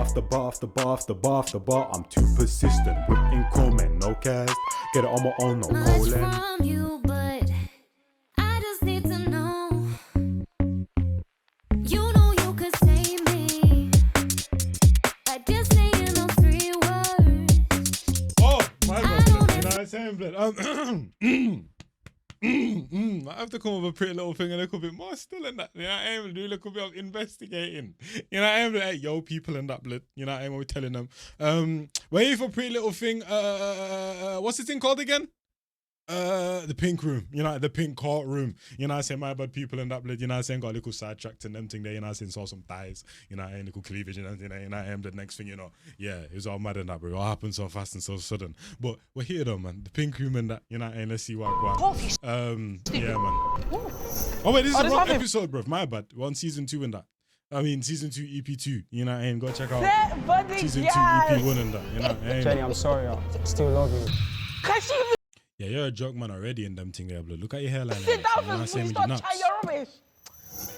after bar after bar after bar after bar. I'm too persistent, putting comment, no cast. Get it on my own, no colon. From you, but I just need to know. You know you could save me by just saying those 3 words. Oh, my God, you know what I'm saying, blood? I have to come up with a pretty little thing a little bit more still in that. You know what I mean? Do a little bit of investigating. You know what I mean? Like, yo, people in that blood. You know what I mean? We're telling them. We're here for pretty little thing. What's this thing called again? The pink room, you know, the pink courtroom. You know what I'm saying? My bad people in that blood, you know what I'm saying? Got a little sidetracked and them thing there, you know what I'm saying? Saw some thighs, you know, and little cleavage and everything, you know, and the next thing, you know, yeah, it was all mad in that, bro. It all happened so fast and so sudden. But we're here though, man. The pink room and that, you know, and let's see what yeah, man. Oh wait, this is the wrong episode, bro. My bad. We're on season 2 and that. I mean, season 2 EP2, you know, and go check out season 2 EP1 and that, you know. Jenny, I'm sorry, I still love you. Yeah, you're a joke man already in them thing there, blood. Look at your hairline. Sit down and please stop chatting your rubbish.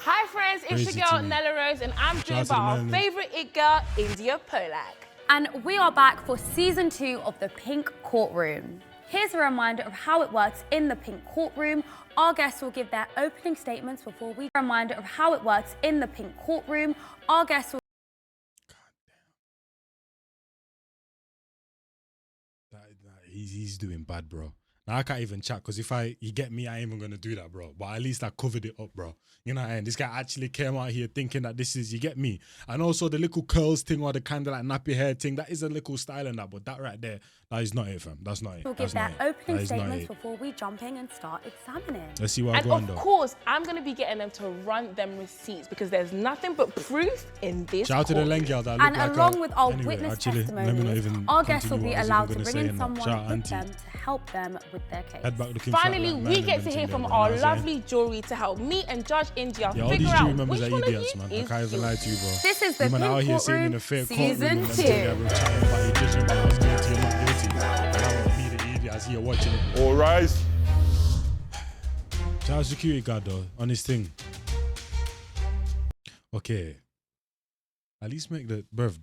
Hi friends, it's your girl Nella Rose and I'm joined by our favourite it girl, India Polak. And we are back for season 2 of the Pink Courtroom. Here's a reminder of how it works in the Pink Courtroom. Our guests will give their opening statements before we... Reminder of how it works in the Pink Courtroom. Our guests will... God damn. He's doing bad, bro. Now I can't even chat because you get me, I ain't even gonna do that, bro. But at least I covered it up, bro. You know what I mean? This guy actually came out here thinking that this is, you get me? And also the little curls thing or the kind of like nappy hair thing, that is a little style in that, but that right there, that is not it, fam. That's not it. We'll give their opening statements before we jump in and start examining. Let's see what I go on though. And of course, I'm gonna be getting them to run them receipts because there's nothing but proof in this. Shout out to the Len girl that and like along with our anyway, witness actually, testimonies, our guests will be allowed to bring in someone with them to help them with their case. Finally, we get to hear from our lovely jury to help me and Judge India figure out which one of you is I can't even lie to you, bro. This is the Pink Courtroom season 2. All rise. Shout out security guard though, on this thing. Okay. At least make the, bruv,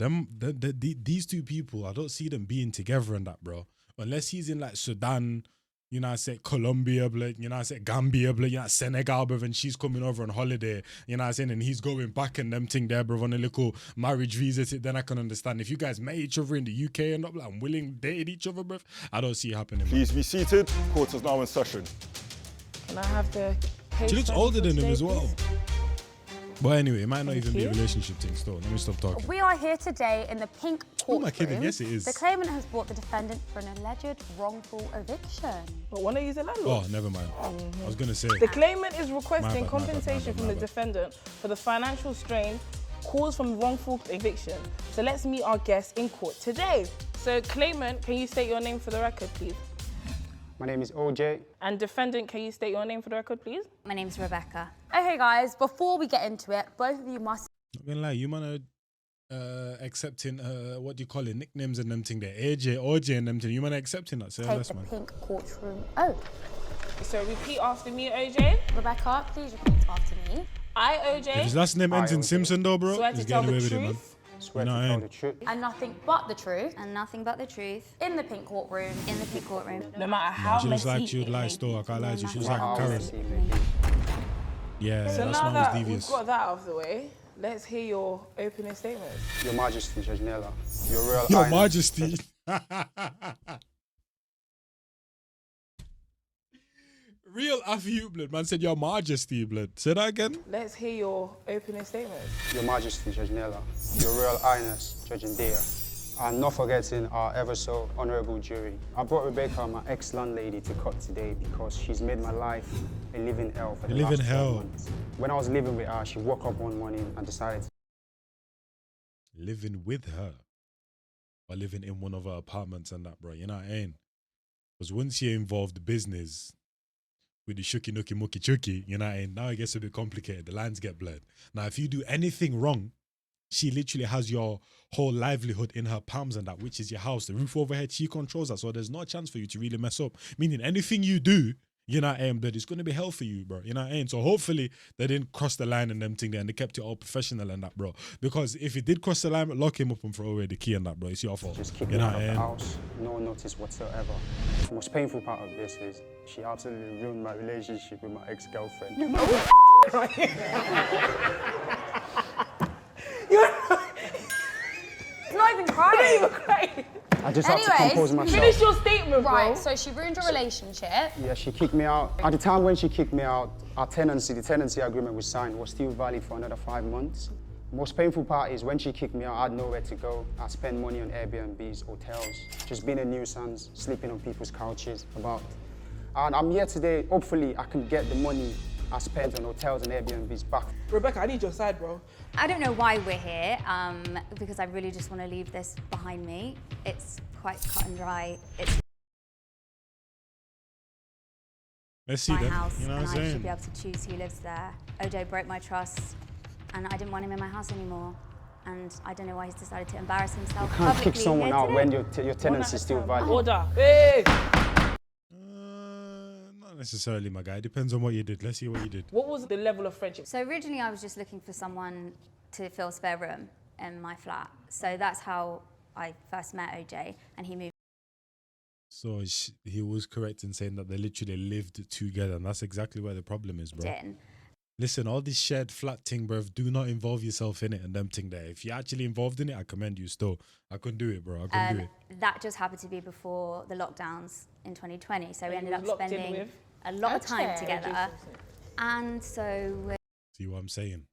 these 2 people, I don't see them being together and that, bro. Unless he's in like Sudan, you know, I said Colombia, blood, you know, I said Gambia, blood, you know, Senegal, bruv, and she's coming over on holiday, you know what I'm saying, and he's going back and them thing there, bruv, on a little marriage visa, then I can understand. If you guys met each other in the UK and not like willing dated each other, bruv, I don't see it happening. Please be seated. Court is now in session. Can I have the case? She looks older than him as well. Please? But anyway, it might not even be a relationship thing still. Let me stop talking. We are here today in the Pink Courtroom. Who am I kidding? Yes, it is. The claimant has brought the defendant for an alleged wrongful eviction. But one of you is a landlord. Oh, never mind. I was going to say. The claimant is requesting My bad, compensation from the defendant for the financial strain caused from wrongful eviction. So let's meet our guests in court today. So claimant, can you state your name for the record, please? My name is OJ. And defendant, can you state your name for the record, please? My name's Rebecca. Okay, guys, before we get into it, both of you must... Not gonna lie, you man are accepting, what do you call it, nicknames and them thing there. AJ, OJ and them thing. You man are accepting that, so take less, the man. Pink Courtroom. Oh. So repeat after me, OJ. Rebecca, please repeat after me. I, OJ. If his last name ends in Simpson though, bro, Swear to he's tell getting away the with it, man. truth. Swear to tell the truth. And nothing but the truth. And nothing but the truth. In the Pink Courtroom. In the Pink Courtroom. No matter how She looks messy like she would it lie may still. I can't lie to you. She looks No like a matter Karen. Yeah, So that's now one was that devious. we've got that out of the way, let's hear your opening statements. Your Majesty, Judge Nella. Your Royal Your Highness. Majesty. Real after blood. Man said your Majesty, blood. Say that again. Let's hear your opening statements. Your Majesty, Judge Nella. Your Royal Highness, Judge India. And not forgetting our ever so honorable jury. I brought Rebecca, my ex-landlady, to court today because she's made my life a living hell for the last 12 months. When I was living with her, she woke up one morning and decided to... Living with her. Or living in one of her apartments and that, bro. You know what I mean? Because once you're involved business with the shuki nookie mucky chuki, you know what I mean? Now it gets a bit complicated. The lines get blurred. Now, if you do anything wrong, she literally has your whole livelihood in her palms and that, which is your house. The roof overhead, she controls that. So there's no chance for you to really mess up. Meaning anything you do You know what I mean? But it's gonna be hell for you, bro. You know what I mean? So hopefully they didn't cross the line and them thing there, and they kept it all professional and that, bro. Because if it did cross the line, lock him up and throw away the key and that, bro. It's your fault. Just kicked You me know out what of I the mean? house. No notice whatsoever. The most painful part of this is she absolutely ruined my relationship with my ex-girlfriend. It's not even crying. I just had to Anyways, compose myself. Finish your statement, bro. Right, so she ruined your relationship. Yeah, she kicked me out. At the time when she kicked me out, the tenancy agreement we signed was still valid for another 5 months. Most painful part is when she kicked me out, I had nowhere to go. I spent money on Airbnbs, hotels, just being a nuisance, sleeping on people's couches. And I'm here today, hopefully I can get the money I spent on hotels and Airbnbs back. Rebecca, I need your side, bro. I don't know why we're here, because I really just want to leave this behind me. It's quite cut and dry. It's Let's see my that. house, You know and what I'm I should saying? be able to choose who lives there. OJ broke my trust, and I didn't want him in my house anymore. And I don't know why he's decided to embarrass himself You can't publicly kick someone here out today. when your tenancy is still valid. Order. Hey! Not necessarily, my guy. Depends on what you did. Let's see what you did. What was the level of friendship? So originally I was just looking for someone to fill spare room in my flat. So that's how I first met OJ, and he moved So he was correct in saying that they literally lived together, and that's exactly where the problem is, bro. in. Listen, all this shared flat thing, bruv, do not involve yourself in it and them thing there. If you're actually involved in it, I commend you still. I couldn't do it, bro. I couldn't do it. That just happened to be before the lockdowns in 2020. So we you ended up was locked in spending with a lot of time OJ. together. And so See what I'm saying?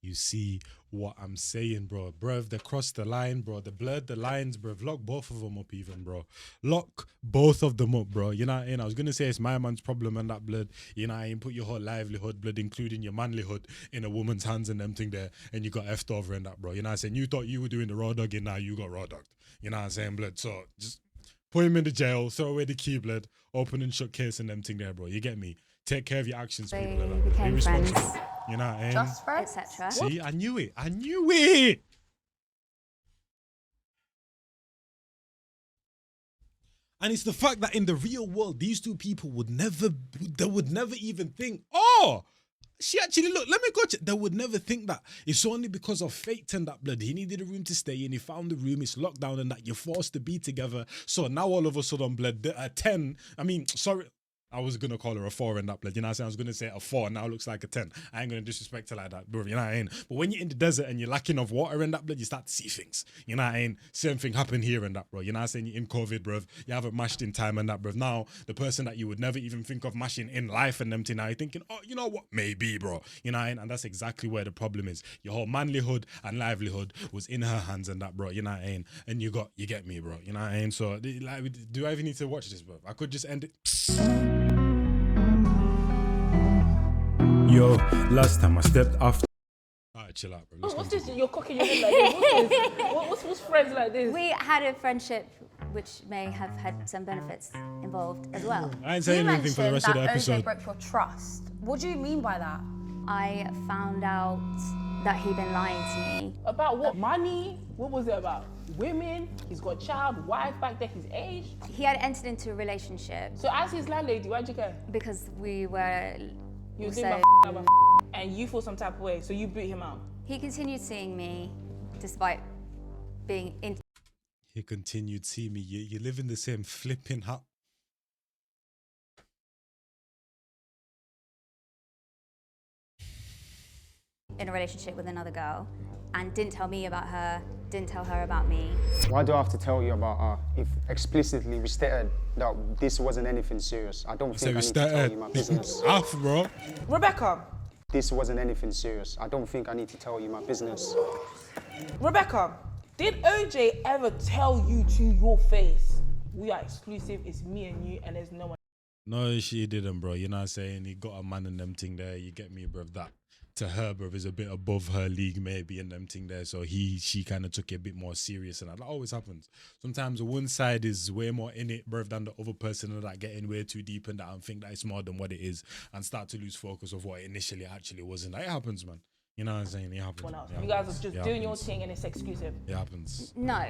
You see what I'm saying, bro. Bruv, they crossed the line, bro. They blurred the lines, bruv. Lock both of them up even, bro. Lock both of them up, bro. You know what I mean? I was going to say it's my man's problem and that blood. You know what I mean? Put your whole livelihood, blood, including your manlyhood, in a woman's hands and them thing there, and you got effed over and that, bro. You know what I'm saying? You thought you were doing the raw dogging, now you got raw dogged. You know what I'm saying, blood? So just put him in the jail, throw away the key, blood, open and shut case and them thing there, bro. You get me? Take care of your actions, we people. Be became responsible. friends, You know what I mean? Just friends. etc. See, I knew it. I knew it. And it's the fact that in the real world, these two people would never even think, oh, she actually, look, let me go check. They would never think that. It's only because of fate and that blood. He needed a room to stay in. He found the room. It's locked down and that you're forced to be together. So now all of a sudden, blood, a 10, I was going to call her a 4 in that blood. You know what I'm saying? I was going to say a 4. Now it looks like a 10. I ain't going to disrespect her like that, bro. You know what I mean? But when you're in the desert and you're lacking of water in that blood, you start to see things. You know what I mean? Same thing happened here and that, bro. You know what I'm saying? You're in COVID, bro. You haven't mashed in time and that, bro. Now, the person that you would never even think of mashing in life and them thing, now you're thinking, oh, you know what? Maybe, bro. You know what I mean? And that's exactly where the problem is. Your whole manlyhood and livelihood was in her hands and that, bro. You know what I mean? And you get me, bro. You know what I mean? So, like, do I even need to watch this, bro? I could just end it. Yo, last time I stepped off. Alright, chill out, bro. Oh, Let's what's continue. this? You're cocking your head like this. What's friends like this? We had a friendship which may have had some benefits involved as well. I ain't saying anything for the rest of the episode. OJ broke your trust. What do you mean by that? I found out that he'd been lying to me. About what? Money? What was it about? Women? He's got a child, wife back there, his age. He had entered into a relationship So as his landlady, why'd you care? because we were You was also... doing about and you feel some type of way, so you boot him out. He continued seeing me despite being He continued seeing me. You live in the same flipping hut. in a relationship with another girl and didn't tell me about her, didn't tell her about me. Why do I have to tell you about her if explicitly we stated that this wasn't anything serious? I don't So think I we need to tell started you my business. off, bro. Rebecca, This wasn't anything serious. I don't think I need to tell you my business. did OJ ever tell you to your face, we are exclusive, it's me and you, and there's no one? No, she didn't, bro. You know what I'm saying? He got a man and them thing there. You get me, bro. That to her, bro, is a bit above her league, maybe, and them thing there. So she kind of took it a bit more serious, and that always happens. Sometimes one side is way more in it, bro, than the other person, and that getting way too deep in that and think that it's more than what it is, and start to lose focus of what it initially actually was, and that happens, man. You know what I'm saying? It happens. One else. It You guys happens. are just It doing your happens. thing and it's exclusive. It happens. No,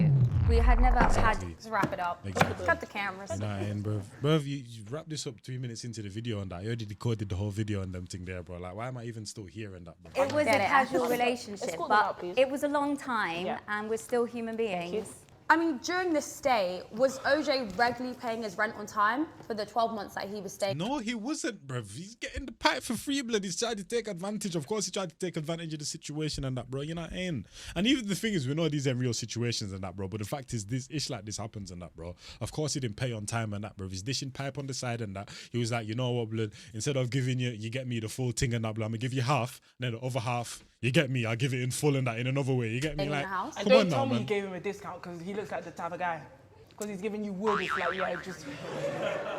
we had never Exactly. had. Let's wrap it up. Exactly. Cut the cameras. You know what I mean, bro? You wrap this up 3 minutes into the video and that. You already decoded the whole video and them thing there, bro. Like, why am I even still hearing that, bro? It was Get a it. casual relationship, Escort them out, but please. it was a long time, Yeah. and we're still human beings. I mean, during this stay, was OJ regularly paying his rent on time for the 12 months that he was staying? No, he wasn't, bruv. He's getting the pipe for free, blood. He's trying to take advantage. Of course, he tried to take advantage of the situation and that, bro. You know what I mean? And even the thing is, we know these ain't real situations and that, bro. But the fact is, this ish like this happens and that, bro. Of course, he didn't pay on time and that, bro. He's dishing pipe on the side and that. He was like, you know what, blood? Instead of giving you get me the full thing and that, blood, I'm gonna give you half, and then the other half, you get me. I'll give it in full and that in another way. You get me? In Like, your house? And come don't on tell now, me you man. gave him a discount because he looks like the type of guy. Because he's giving you wood. It's like, yeah, just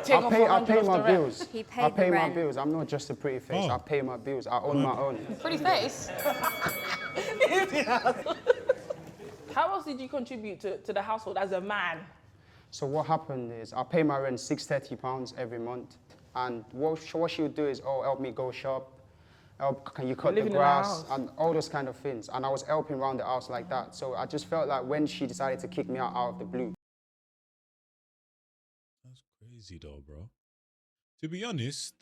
take off I 100 pay off my the rent. bills. He I paid pay the my rent. bills. I'm not just a pretty face. Oh. I pay my bills. I own my own. Pretty face. How else did you contribute to the household as a man? So what happened is I pay my rent £630 every month, and what she would do is, oh, help me go shop, can you cut the living in a grass, house. and all those kind of things. And I was helping around the house like that. So I just felt like when she decided to kick me out of the blue, That's crazy though, bro. To be honest,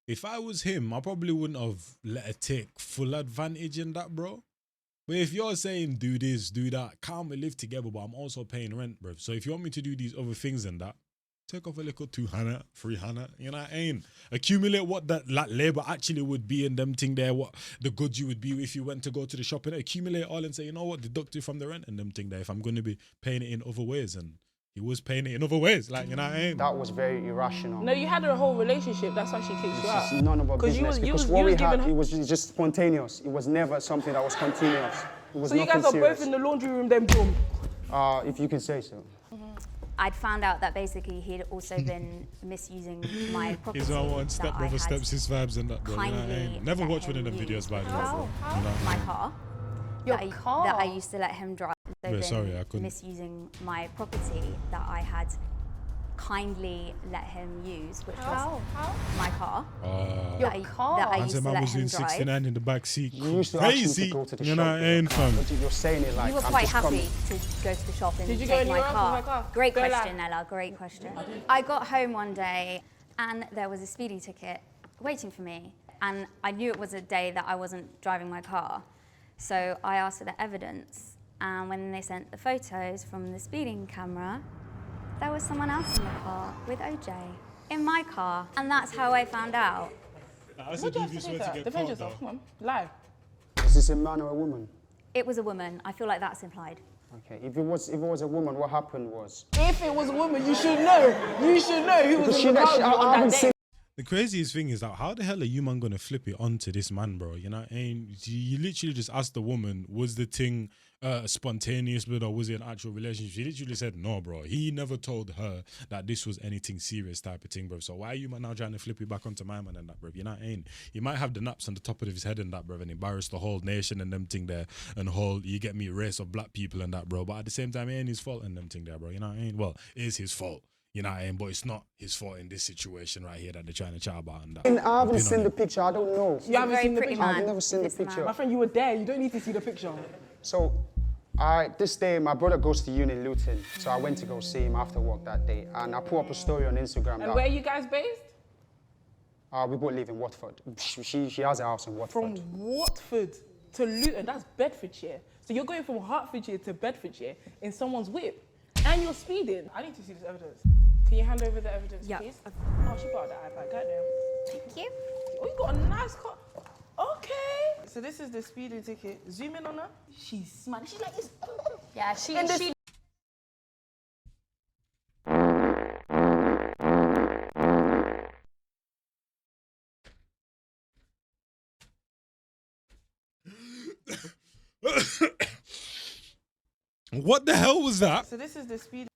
if I was him, I probably wouldn't have let her take full advantage in that, bro. But if you're saying do this, do that, can't we live together, but I'm also paying rent, bro. So if you want me to do these other things and that, take off a little 200, 300, you know what I mean? Accumulate what that labor actually would be in them thing there, what the goods you would be if you went to go to the shop, and accumulate all and say, you know what, deduct it from the rent and them thing there if I'm going to be paying it in other ways. And he was paying it in other ways, like, you know what I mean? that was very irrational. No, you had a whole relationship. That's why she kicked you It's out. none of our 'Cause you business, was- you because was- what you we was had, giving her- it was just spontaneous. It was never something that was continuous. It was So you nothing guys are serious. both in the laundry room, then boom. If you could say so. I'd found out that basically he'd also been misusing my property. He's on one that step I brother, had steps his vibes and that, bro. You know what I kindly mean? Never let watch one of him them use. videos, by the way, How? bro. You know what I My mean? car. Your that car? that I used to let him drive. So Yeah, sorry, been I couldn't. misusing my property that I had kindly let him use, which was my car. Your that I, car? that I Man used said to man let was him doing drive. 69 in the back seat. You used to ask me Crazy. to go to the You shop. know what I mean, with your car, fam? but you're saying it like You were I'm quite just happy coming. to go to the shop and Did you go take my anywhere else with car. my car? Great Go question, lad. Ella. Great question. I got home one day and there was a speeding ticket waiting for me, and I knew it was a day that I wasn't driving my car. So I asked for the evidence, and when they sent the photos from the speeding camera, there was someone else in the car with OJ in my car, and that's how I found out. That's What do you have to say to that? Defend yourself, come on. Lie. Is this a man or a woman? It was a woman. I feel like that's implied. Okay, if it was a woman, what happened was If it was a woman, you should know. You should know who was in the car with you I on haven't that seen day. The craziest thing is that how the hell are you man gonna flip it onto this man, bro? You know, and you literally just asked the woman, was the thing spontaneous blood or was it an actual relationship? She literally said no, bro. He never told her that this was anything serious type of thing, bro. So why are you man now trying to flip it back onto my man and that, bro? You know what I mean? He might have the naps on the top of his head and that, bro, and embarrass the whole nation and them thing there, and whole, you get me, race of black people and that, bro. But at the same time, it ain't his fault and them thing there, bro. You know what I mean? Well, it is his fault. You know what I mean? But it's not his fault in this situation right here that they're trying to chat about and that. I haven't Been seen on the it. picture. I don't know. You haven't Very seen the pretty picture? man. I've never seen the This man. picture. My friend, you were there. You don't need to see the picture. So, this day, my brother goes to uni in Luton, so I went to go see him after work that day, and I put up a story on Instagram. And that, where are you guys based? we both live in Watford. She has a house in From Watford. Watford to Luton. That's Bedfordshire. So you're going from Hertfordshire to Bedfordshire in someone's whip. And you're speeding. I need to see this evidence. Can you hand over the evidence, Yeah. please? Oh, she brought the iPad. Goddamn. Thank you. Oh, you got a nice car. Okay. So this is the speeding ticket. Zoom in on her. She's smiling. She's like this. Yeah, she. And this- she What the hell was that? So this is the speed.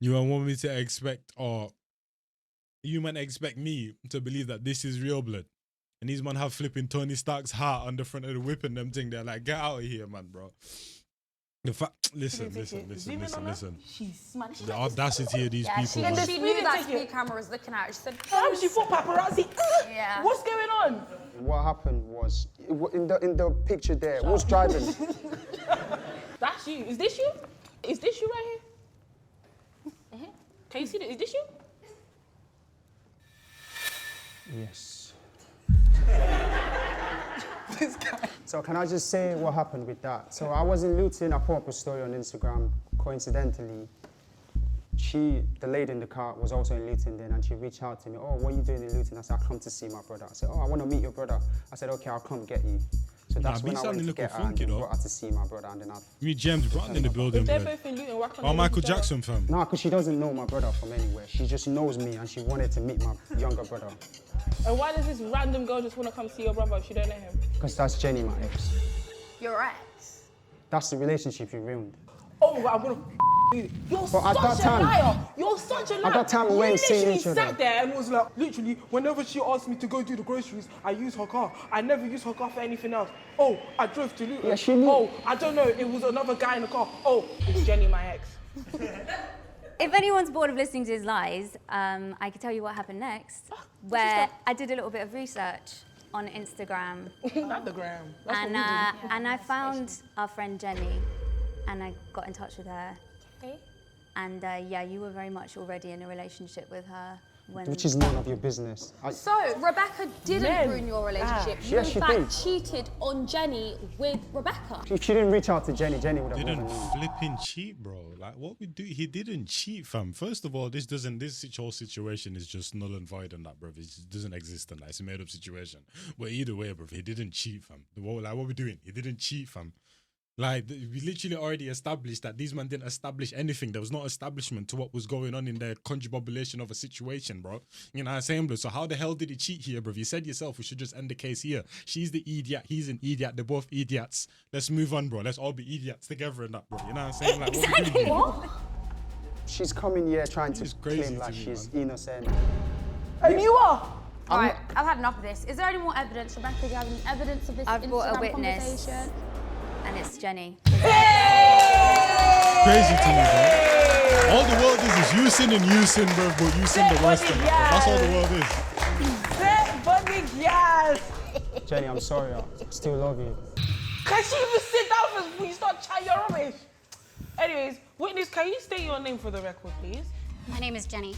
You don't want me to expect, or you might expect me to believe that this is real blood. And these man have flipping Tony Stark's heart on the front of the whip and them thing. They're like, get out of here, man, bro. The fact, listen. Zoom in on her. She's smart. The audacity of these people. She Man. knew that speed camera was looking at her. She said, Damn, she thought paparazzi. Yeah. What's going on? What happened was, in the picture there, who's driving? That's you. Is this you? Is this you right here? Can you see that? Is this you? Yes. So can I just say what happened with that? So I was in Luton, I put up a story on Instagram. Coincidentally, the lady in the car was also in Luton then, and she reached out to me, oh, what are you doing in Luton? I said, I come to see my brother. I said, oh, I want to meet your brother. I said, okay, I'll come get you. So that's when I went to get her and brought her to see my brother, and then Me, James Brown in the building, They're blood. both in Luton. Why can't Oh, they Michael meet each other? Jackson, fam. No, because she doesn't know my brother from anywhere. She just knows me, and she wanted to meet my younger brother. And why does this random girl just want to come see your brother if she don't know him? Because that's Jenny, my ex. your ex. That's the relationship you ruined. Oh my God, I'm gonna you. You're But at that such a time- liar. You're such a liar. At that time, we You weren't seeing literally each other. sat there and And was like, literally, whenever she asked me to go do the groceries, I use her car. I never use her car for anything else. Oh, I drove to Luton. Yeah, she knew. Oh, I don't know, it was another guy in the car. Oh, it's Jenny, my ex. If anyone's bored of listening to his lies, I can tell you what happened next, where I did a little bit of research on Instagram, Not the gram. That's and what we do. and I found our friend Jenny, and I got in touch with her. Okay. And yeah, you were very much already in a relationship with her when. Which is none of your business. So Rebecca didn't Men. ruin your relationship. You Yes, in she fact did. cheated on Jenny with Rebecca. If she didn't reach out to Jenny, Jenny would have Didn't never known. flipping cheat, bro. Like, what we do? He didn't cheat, fam. First of all, this whole situation is just null and void on that, bro. It just doesn't exist on that. It's a made up situation. But either way, bro, he didn't cheat, fam. What we doing? He didn't cheat, fam. Like, we literally already established that these men didn't establish anything. There was no establishment to what was going on in their conjubulation of a situation, bro. You know what I'm saying, bro? So how the hell did he cheat here, bro? You said yourself we should just end the case here. She's the idiot. He's an idiot. They're both idiots. Let's move on, bro. Let's all be idiots together in that, bro. You know what I'm saying? Like, what we doing here? She's coming here trying to It's crazy claim to like me, she's man. innocent. And you are. All right, I've had enough of this. Is there any more evidence, Rebecca? Do you have any evidence of this I've Instagram brought a witness. conversation? And it's Jenny. Crazy to me, bro. All the world is you sin and you sin, bro, but you sin the worst. That's all the world is. Set bunny yes. Jenny, I'm sorry. I still love you. Can she even sit down before you start chatting your rubbish? Anyways, witness, can you state your name for the record, please? My name is Jenny.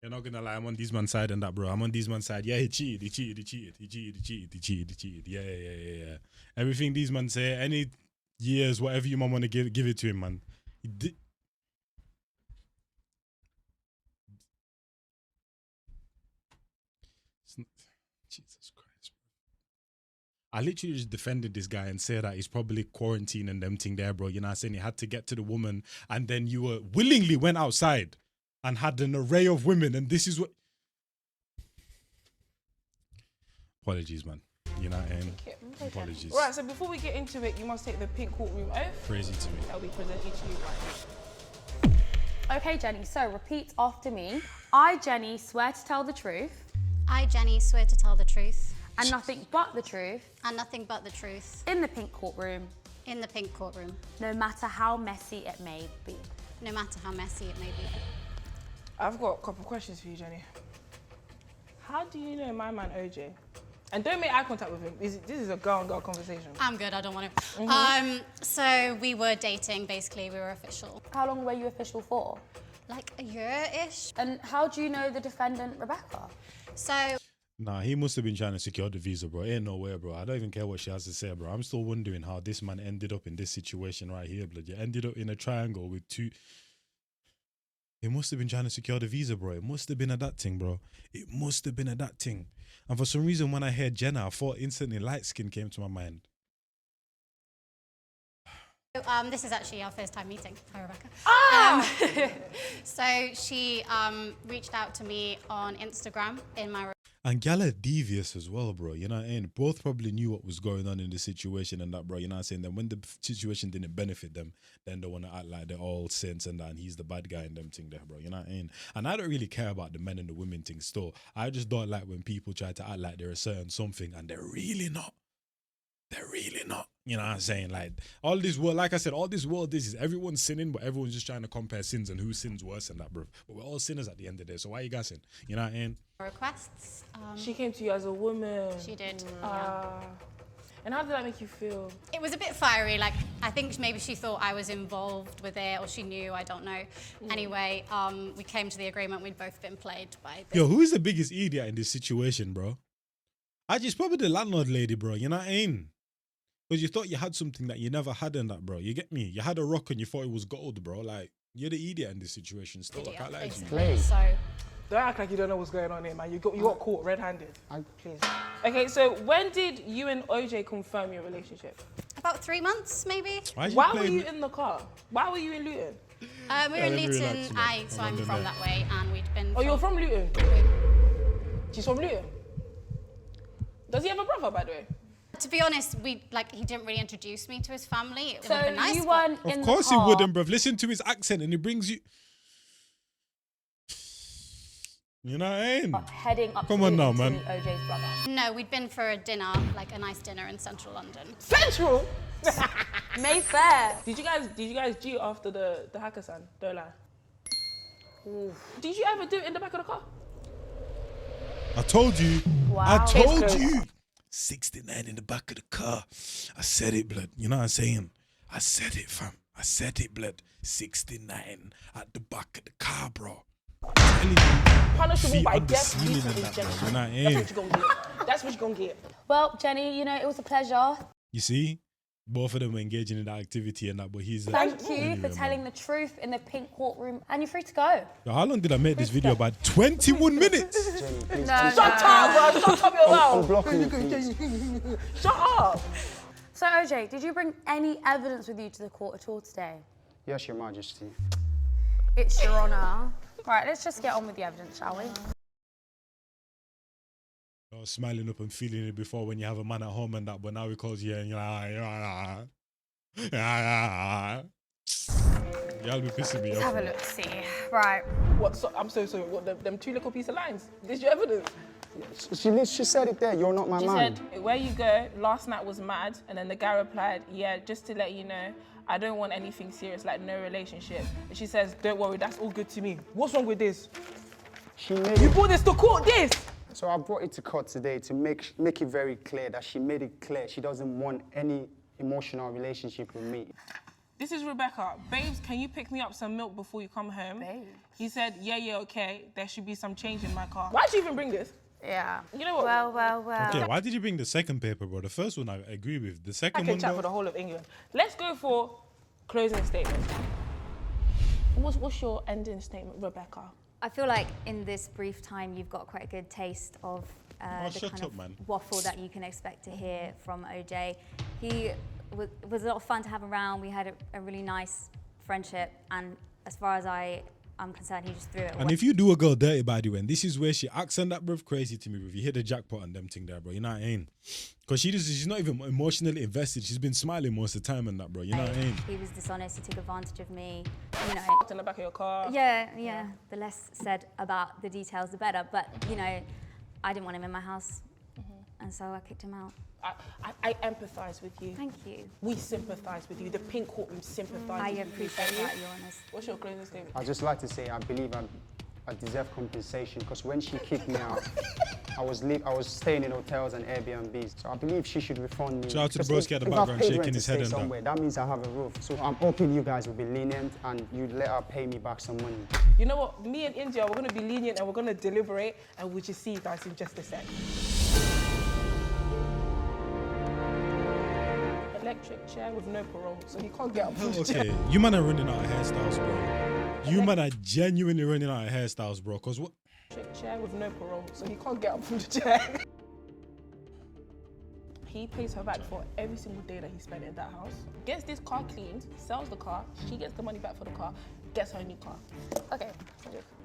You're not gonna lie, I'm on these man's side and that, bro. I'm on these man's side. Yeah, he cheated. Yeah. Everything these men say, any years, whatever you man want to give it to him, man. He did. Jesus Christ, bro. I literally just defended this guy and said that he's probably quarantining and them thing there, bro. You know what I'm saying? He had to get to the woman, and then you were willingly went outside and had an array of women, and this is what. Apologies, man. You know what I mean? Apologies. Right, so before we get into it, you must take the pink courtroom oath. Crazy to me. That'll be presented to you right Okay, Jenny, so repeat after me. I, Jenny, swear to tell the truth I, Jenny, swear to tell the truth and nothing but the truth and nothing but the truth in the pink courtroom, in the pink courtroom, no matter how messy it may be. no matter how messy it may be. I've got a couple of questions for you, Jenny. How do you know my man OJ? And don't make eye contact with him. This is a girl-on-girl conversation. I'm good, I don't want to. So we were dating, basically, we were official. How long were you official for? Like a year-ish. And how do you know the defendant, Rebecca? So Nah, he must have been trying to secure the visa, bro. Ain't no way, bro. I don't even care what she has to say, bro. I'm still wondering how this man ended up in this situation right here, blood. You ended up in a triangle with two. He must have been trying to secure the visa, bro. It must have been a that thing, bro. It must have been a that thing. And for some reason, when I heard Jenna, I thought instantly light skin came to my mind. this is actually our first time meeting. Hi, Rebecca. So she reached out to me on Instagram in my And gal are devious as well, bro. You know what I mean? Both probably knew what was going on in the situation and that, bro. You know what I'm saying? Then when the situation didn't benefit them, then they want to act like they're all saints and that, and he's the bad guy in them thing there, bro. You know what I mean? And I don't really care about the men and the women thing still. I just don't like when people try to act like they're a certain something and they're really not. They're really not. You know what I'm saying? Like, all this world, like I said, all this world is everyone's sinning, but everyone's just trying to compare sins and who sins worse and that, bro. But we're all sinners at the end of the day, so why are you gassing? You know what I mean? Requests. She came to you as a woman. She did. And how did that make you feel? It was a bit fiery. Like, I think maybe she thought I was involved with it, or she knew. I don't know. Anyway, we came to the agreement we'd both been played by. Yo, who is the biggest idiot in this situation, bro? It's probably the landlord lady, bro. You know what I mean? Because you thought you had something that you never had in that, bro. You get me? You had a rock and you thought it was gold, bro. Like, you're the idiot in this situation still. I can't lie to you. So, Don't act like you don't know what's going on here, man. You got caught red-handed. Please. Okay, so when did you and OJ confirm your relationship? about 3 months, maybe. Why were you in the car? Why were you in Luton? We were in Luton, so I'm from that way, and we'd been. Oh, you're from Luton? She's from Luton? Does he have a brother, by the way? To be honest, he didn't really introduce me to his family. It would have been nice. You weren't in Of course the he car. wouldn't, bruv. Listen to his accent and he brings you. You know what I mean? Heading up Come to on now, to man. OJ's brother. No, we'd been for a dinner, like a nice dinner in central London. Central? Mayfair. Did you guys G after the hackathon? Don't lie. Ooh. Did you ever do it in the back of the car? I told you. Wow. I told It's you. 69 in the back of the car. I said it, blood. You know what I'm saying? I said it, fam. I said it, blood. 69 at the back of the car, bro. I'm telling you. Punishable Feet by on the death, ceiling decent and that, bro. injection. You know what I That's mean? what you're gonna get. That's what you're gonna get. Well, Jenny, it was a pleasure. You see? Both of them were engaging in that activity and that, but he's Thank you anyway, for man. telling the truth in the pink courtroom, and you're free to go. Yo, how long did I make this video? About 21 minutes. Jenny, please. No, Shut up, bro. Shut up your I'm mouth. blocking you, please. Shut up. So, OJ, did you bring any evidence with you to the court at all today? Yes, Your Majesty. It's your honour. Right, let's just get on with the evidence, shall we? I was smiling up and feeling it before when you have a man at home and that, but now he calls you and you're like, y'all be pissing me Let's off. have a look, see. Right. What? So, I'm so sorry. What? Them two little piece of lines. This your evidence. She said it there. You're not my She man. said, "Where you go? Last night was mad." And then the guy replied, "Yeah, just to let you know, I don't want anything serious, like no relationship." And she says, "Don't worry, that's all good to me." What's wrong with this? She made You it. brought this to court. This. So I brought it to court today to make it very clear that she made it clear she doesn't want any emotional relationship with me. This is Rebecca. Babes, can you pick me up some milk before you come home? Babes. He said, yeah, okay. There should be some change in my car. Why'd you even bring this? Yeah. You know what? Well. Okay, why did you bring the second paper, bro? The first one I agree with. The I second can one, chat for the though, whole of England. Let's go for closing statement. What's your ending statement, Rebecca? I feel like in this brief time, you've got quite a good taste of the shut kind up, of man. waffle that you can expect to hear from OJ. He was a lot of fun to have around. We had a really nice friendship, and as far as I'm concerned, he just threw it away. And if you do a girl dirty, by the way, and this is where she acts on that, bro, crazy to me, bro. You hit the jackpot on them thing there, bro. You know what I mean? Because she's not even emotionally invested. She's been smiling most of the time and that, bro. You know what I mean? He was dishonest. He took advantage of me. In the back of your car. Yeah. The less said about the details, the better. But I didn't want him in my house, and so I kicked him out. I empathise with you. Thank you. We sympathise with you. The pink courtroom sympathises I with you. appreciate that, Your Honours. What's your closing statement? I'd just like to say I believe I deserve compensation because when she kicked me out, I was staying in hotels and Airbnbs. So I believe she should refund me. Shout out to the Because broski at the if I've background paid shaking rent to his head stay and that. somewhere, that means I have a roof. So I'm hoping you guys will be lenient and you let her pay me back some money. You know what? Me and India, we're going to be lenient and we're going to deliberate, and we'll just see you guys in just a sec. Electric chair with no parole, so he can't get up from the chair. Okay, you man are running out of hairstyles, bro. You man are genuinely running out of hairstyles, bro. Because what? Electric chair with no parole, so he can't get up from the chair. He pays her back for every single day that he spent in that house. Gets this car cleaned, sells the car, she gets the money back for the car. gets her a new car. Okay.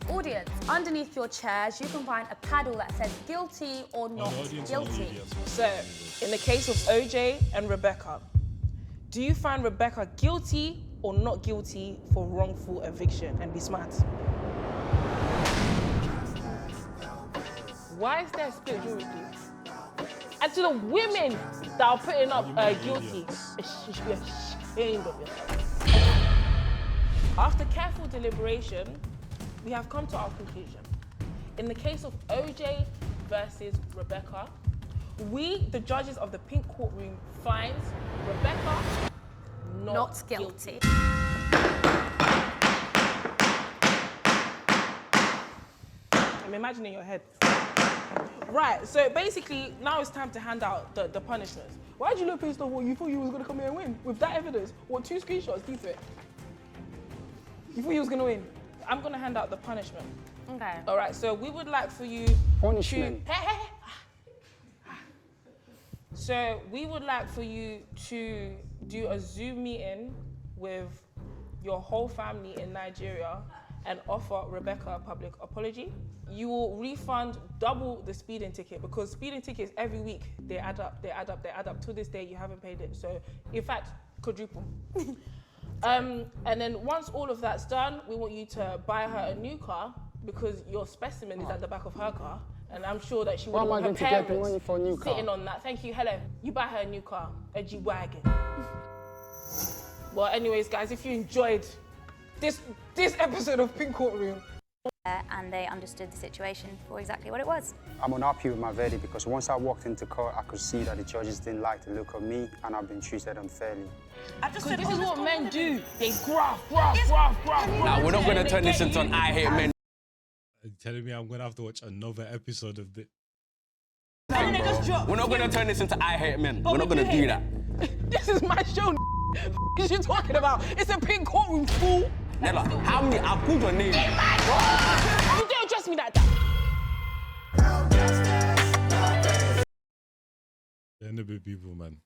Audience, underneath your chairs, you can find a paddle that says guilty or not guilty. So, in the case of OJ and Rebecca, do you find Rebecca guilty or not guilty for wrongful eviction? And be smart. Why is there a split jury, please? And to the women that are putting up guilty, you should be ashamed of yourself. After careful deliberation, we have come to our conclusion. In the case of OJ versus Rebecca, we, the judges of the Pink Courtroom, find Rebecca not guilty. I'm imagining your head. Right, so basically, now it's time to hand out the punishments. Why did you look pissed off? You thought you was gonna come here and win with that evidence? What, 2 screenshots? Keep it. You thought you was gonna win? I'm gonna hand out the punishment. Okay. All right, so we would like for you Punishment. So we would like for you to do a Zoom meeting with your whole family in Nigeria and offer Rebecca a public apology. You will refund double the speeding ticket because speeding tickets every week, they add up. To this day, you haven't paid it. So in fact, quadruple. And then once all of that's done, we want you to buy her a new car because your specimen is at the back of her car. And I'm sure that she would want her parents the money for a new car? sitting on that. Thank you, Helen. You buy her a new car, a G-Wagon. Well, anyways, guys, if you enjoyed this episode of Pink Courtroom, And they understood the situation for exactly what it was. I'm unhappy with my verdict because once I walked into court, I could see that the judges didn't like the look of me and I've been treated unfairly. because this is what men do. They graft. Nah, we're not gonna turn this into an I Hate Men. Telling me I'm gonna have to watch another episode of this. Thing, bro. We're not gonna turn this into I Hate Men. We're not gonna do that. This is my show. What are you talking about? It's a Pink Courtroom, fool. Nella, how many? I called your name. You don't address me like that. They're in a bit people, man.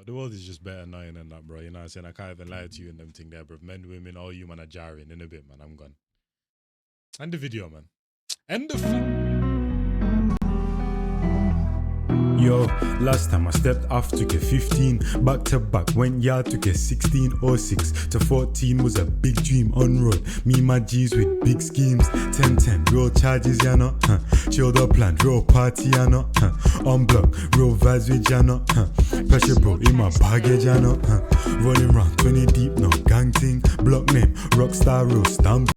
The world is just better now than that, bro. You know what I'm saying? I can't even lie to you and them thing there, bro. Men, women, all you, man, are jarring in a bit, man. I'm gone. End the video, man. End the Yo, last time I stepped off, took a 15. Back to back, went yard, took a 16. 06 to 14 was a big dream on road. Me, my G's with big schemes. 10-10, real charges, ya know. Chilled up plan, real party, ya know. On block, real vibes with ya know. Pressure bro in my baggage, ya know. Rolling round 20 deep, no gang ting. Block name, Rockstar, real stamp.